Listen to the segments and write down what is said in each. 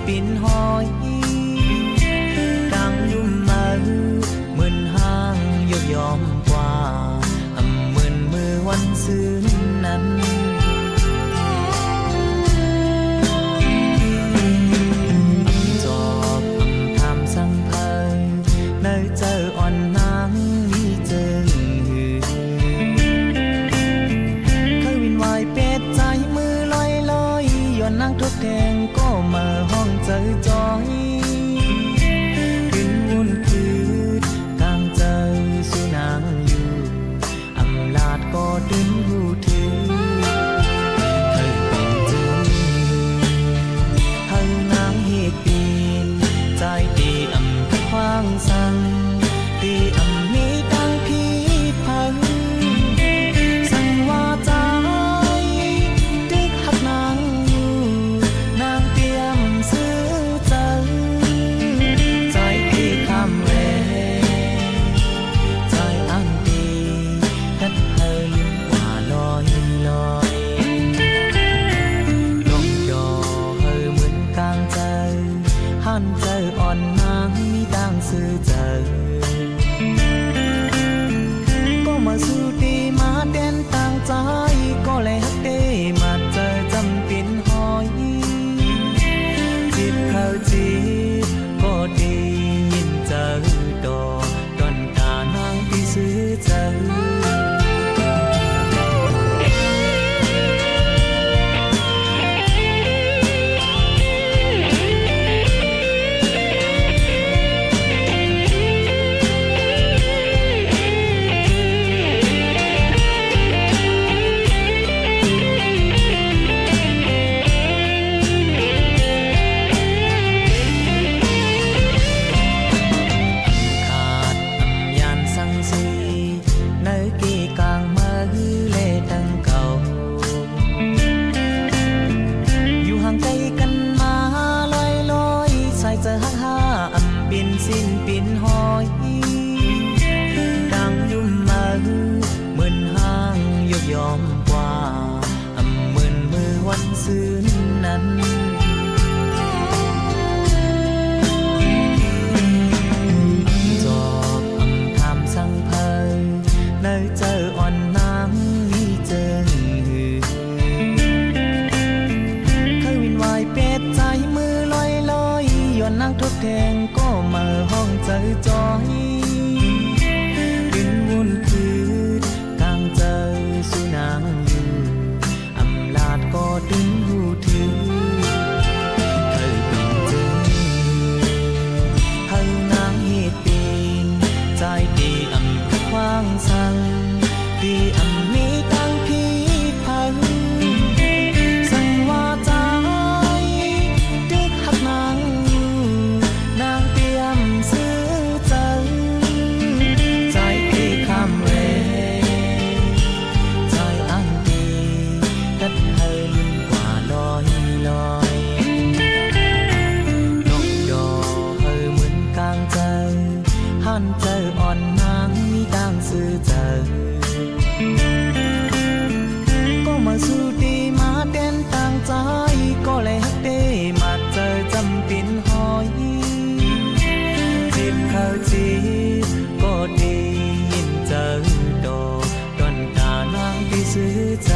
ปินหอยกลางยุ่มมือมึนห้างยกยอมกว่ามึนมือวันซื่นนั้นจอบทำสังเพลินในเจออ่อนนางมีเจิงเคยวินวายเป็ดใจมือลอยลอยย้อนนางทุกแดงก็มาห้องเจอจอยขึ้นวุ่นคืดกลางเจอสุนางอยู่อำลาดก็ดึงหูถือเคยเป็นจื้อเฮานางเหตุปีนใจตีขวางสั่งตีมีตั้งพีพังสั่งว่าใจดึกหักนางอยู่นางเตรียมซื้อใจใจพี่คำเวใจอันดีกัดเฮยว่าลอยลอยลงยอเฮยเหมือนกลางใจหันใจอ่อนนางมีตั้งซื้อใจก็มาสู้ตีมาเด่นต่างใจก็เลยฮักเดมาเจอจำเป็นหอยจิบเข้าจิบก็ดียินเจอดอกดอนตานางที่ซื้อใจสิ้นปินหอยดังยุ่มมือมึนห้างยกยอมกว่ามึนมือวันซื่นนั้นจอบทำสังเพลินในเจออ่อนนางมีเจิงเคยวินวายเป็ดใจมือลอยลอยย้อนนางทดแทงก็มาห้องใจจอยขึ้นวุ่นคืดกลางเจอสุนางอยู่อำลาดก็ดึงหูถือเคยเป็นจื้อเฮานางเหตุปีนใจตีขวางสั่งตีมีตั้งพีพังสั่งว่าใจดึกหักนางอยู่นางเตรียมซื้อใจใจพี่คำเวใจอันดีกัดเฮยกว่าลอยลอยนกยอเฮยเหมือนกลางใจหันใจอ่อนนางมีตั้งซื้อใจก็มาสู้ตีมาเด่นต่างใจก็เลยฮักเดมาเจอจำเป็นหอยจิบเข้าจิบก็ดียินเจอดอกดอนตานางที่ซื้อใจ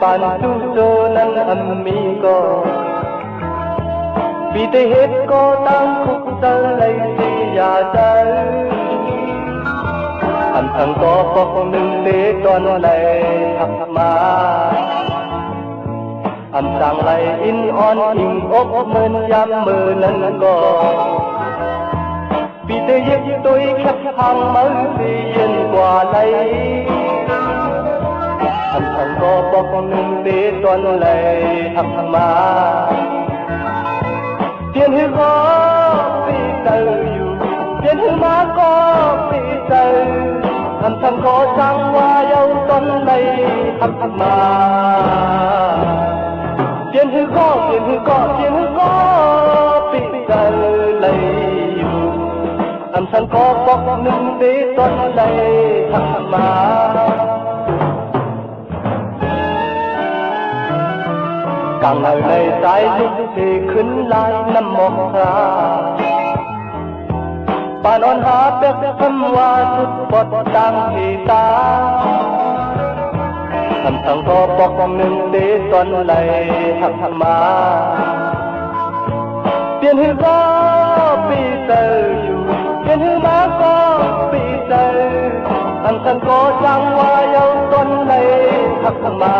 bàn chu cho năng âm mi co vì thế hết có tăng khúc tơ lấy gì ya tơ âm thằng có bọc nâng để toàn lại hắc ma âm sang lại in on in ốc mơn yam mơ nâng co vì thế hết tôi khắp hàng mới thì yên qua lấy âm thằng có bọc nâng để toàn lại hắc ma thân có sang hoa yêu tuần này thăm mà tiền hư có bị giờ lấy thân có bọc nâng để tuần này thăm mà càng ngày này trái lúc thìขึ้นlại nằm mọc raป่านอนหาเป็กคำว่าสุดปดดังที่ตาทำสังก็ปกหนึ่งเดตอนไหลทักมาเปลี่ยนหือก็ปีเตออยู่เปลี่ยนหือมาก็ปีเตออันสังก็จังว่าเยาตอนไหลทักมา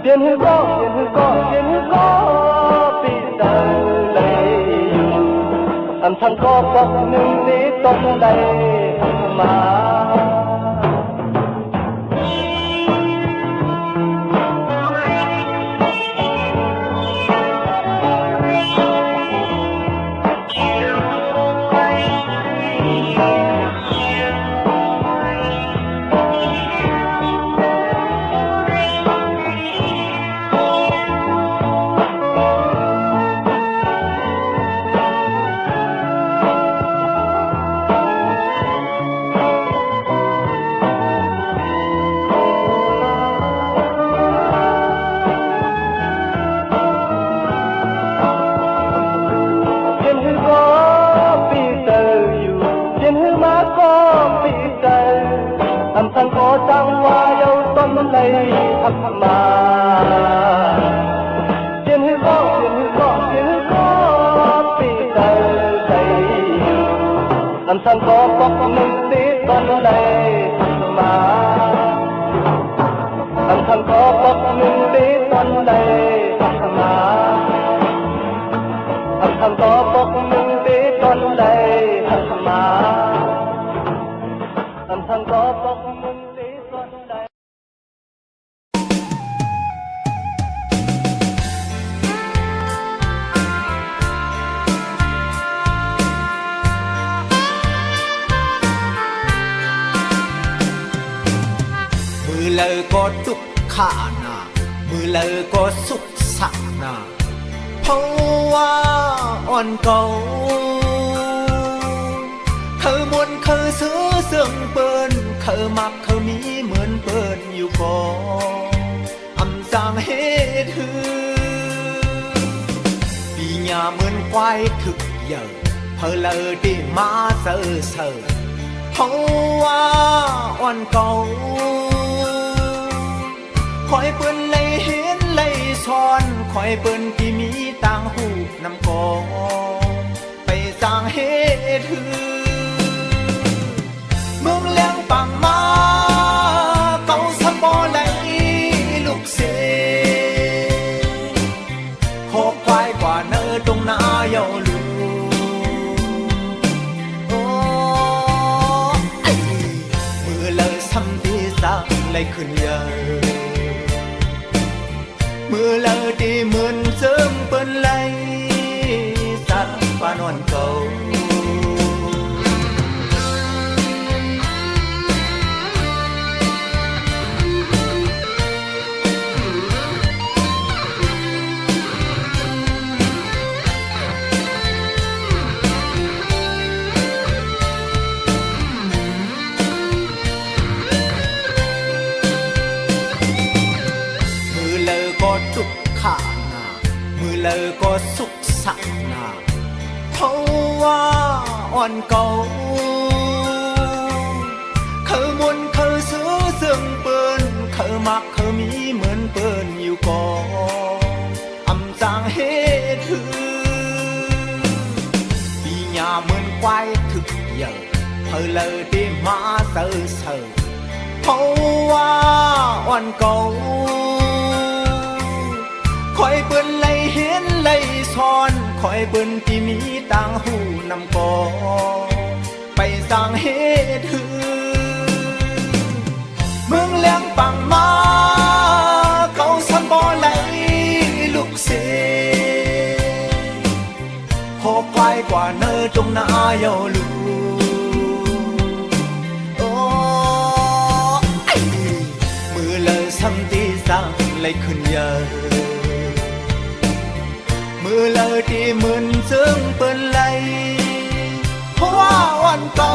เปลี่ยนหือก็ปีเตออันทั้งก็ปกหนึ่งนี้ต้องได้มาท่านขอจังว่าเยาต้นเลยทักมาเจียนหือก็ปีใจใจอันท่านขอบอกหนึ่งตีต้นเลยทักมาอันท่านขอบอกหนึ่งตีต้นเลยทักมาอันท่านขอบอกหนึ่งตีต้นเลยทักมาอันท่านขอบอกมือเลยก็ทุกขานามือเลยก็สุขสักนาเพราะว่าอ่อนเก่าเคยมวนเคยซื้อเสื่องเปิ้นเคยมักเคยมีเหมือนเปิ้นอยู่ก่อนอำสางเฮ็ดหือปีหญ้าเหมือนควายถึกเยอะเพอเลยที่มาเซ่อเพราะว่าอ่อนเก่าคอยเปิ้นเลยเห็นเลยซ้อนคอยเปิ้นที่มีต่างหูนำกองไปสร้างเฮ็ดหือเมืองแหลงปังมาเก่าสะบอไหลลูกเสหกควายกว่าเนื้อตรงหน้าเยาลูโอ้มือเลยซ้ำที่สักเลยขึ้นเยอะมือเลยที่เหมือนเสริมเปิ้นไหลสัตว์ปานอนเก่าทุกขานามือเลยก็สุขสักนาเพราะว่าอ่อนเก่าเคยมวนเคยซื้อเสื่องเปิ้นเคยมักเคยมีเหมือนเปิ้นอยู่ก่อนอำสางเฮ็ดหือปีหญ้าเหมือนควายถึกเยอะเพอเลยที่มาเซ่อเพราะว่าอ่อนเก่าคอยเปิ้นเลยเห็นเลยซ้อนคอยเปิ้นที่มีต่างหูนำกองไปสร้างเฮ็ดหือเมืองแหลงปังมาเก่าสันบ่ไหลลูกเสหกควายกว่าเนื้อตรงหน้าเยาลู ขึ้นเยอะมือเลยที่มึนซึ่งเปิ้นไหลเพราะว่าวันเก่า